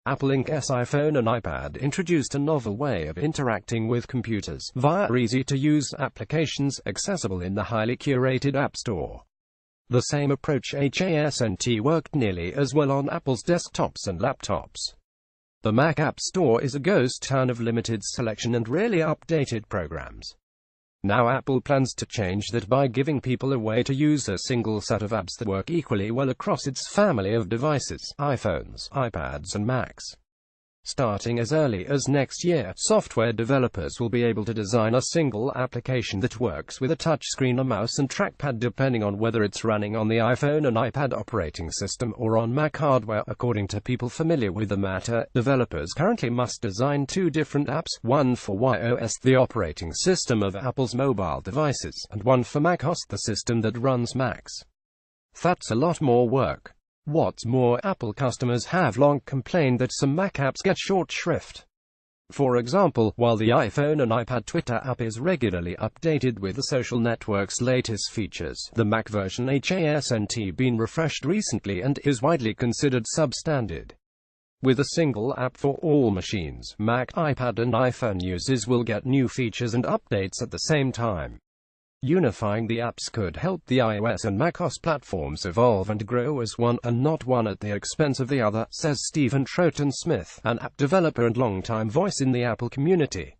Apple Inc.'s iPhone and iPad introduced a novel way of interacting with computers via easy-to-use applications accessible in the highly curated App Store. The same approach hasn't worked nearly as well on Apple's desktops and laptops. The Mac App Store is a ghost town of limited selection and rarely updated programs. Now Apple plans to change that by giving people a way to use a single set of apps that work equally well across its family of devices, iPhones, iPads and Macs. Starting as early as next year, software developers will be able to design a single application that works with a touchscreen, a mouse and trackpad depending on whether it's running on the iPhone and iPad operating system or on Mac hardware. According to people familiar with the matter, developers currently must design two different apps, one for iOS, the operating system of Apple's mobile devices, and one for macOS, the system that runs Macs. That's a lot more work. What's more, Apple customers have long complained that some Mac apps get short shrift. For example, while the iPhone and iPad Twitter app is regularly updated with the social network's latest features, the Mac version hasn't been refreshed recently and is widely considered substandard. With a single app for all machines, Mac, iPad and iPhone users will get new features and updates at the same time. Unifying the apps could help the iOS and macOS platforms evolve and grow as one, and not one at the expense of the other, says Stephen Troughton-Smith, an app developer and longtime voice in the Apple community.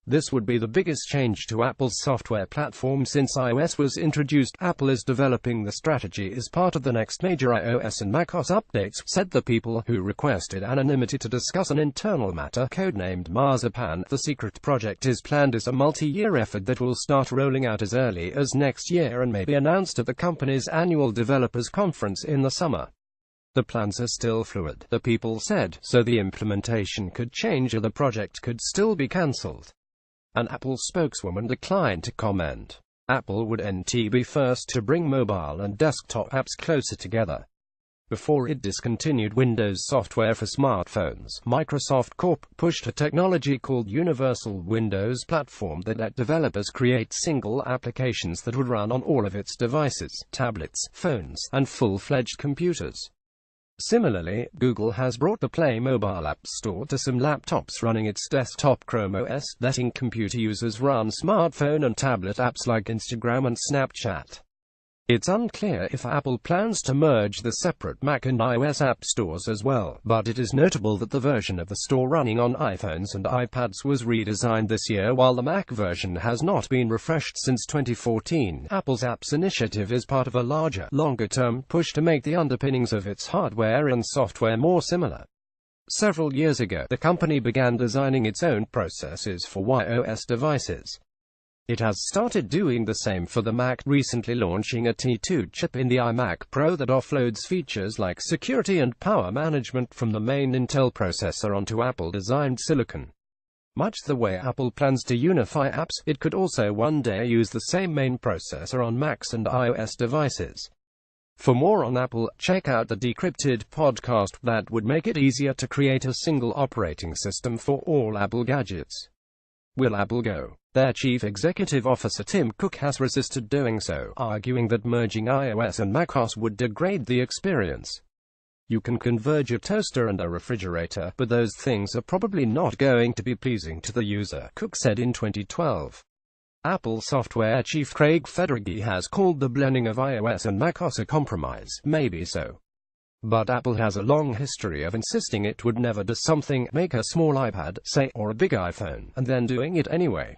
This would be the biggest change to Apple's software platform since iOS was introduced. Apple is developing the strategy as part of the next major iOS and macOS updates, said the people who requested anonymity to discuss an internal matter codenamed Marzipan. The secret project is planned as a multi-year effort that will start rolling out as early as next year and may be announced at the company's annual developers conference in the summer. The plans are still fluid, the people said, so the implementation could change or the project could still be cancelled. An Apple spokeswoman declined to comment. Apple would be first to bring mobile and desktop apps closer together. Before it discontinued Windows software for smartphones, Microsoft Corp. Pushed a technology called Universal Windows Platform that let developers create single applications that would run on all of its devices, tablets, phones, and full-fledged computers. Similarly, Google has brought the Play mobile app store to some laptops running its desktop Chrome OS, letting computer users run smartphone and tablet apps like Instagram and Snapchat. It's unclear if Apple plans to merge the separate Mac and iOS app stores as well, but it is notable that the version of the store running on iPhones and iPads was redesigned this year while the Mac version has not been refreshed since 2014. Apple's apps initiative is part of a larger, longer-term push to make the underpinnings of its hardware and software more similar. Several years ago, the company began designing its own processors for iOS devices. It has started doing the same for the Mac, recently launching a T2 chip in the iMac Pro that offloads features like security and power management from the main Intel processor onto Apple-designed silicon. Much the way Apple plans to unify apps, it could also one day use the same main processor on Macs and iOS devices. For more on Apple, check out the Decrypted podcast that would make it easier to create a single operating system for all Apple gadgets. Will Apple go? Their chief executive officer Tim Cook has resisted doing so, arguing that merging iOS and macOS would degrade the experience. You can converge a toaster and a refrigerator, but those things are probably not going to be pleasing to the user, Cook said in 2012. Apple software chief Craig Federighi has called the blending of iOS and macOS a compromise. Maybe so. But Apple has a long history of insisting it would never do something, make a small iPad, say, or a big iPhone, and then doing it anyway.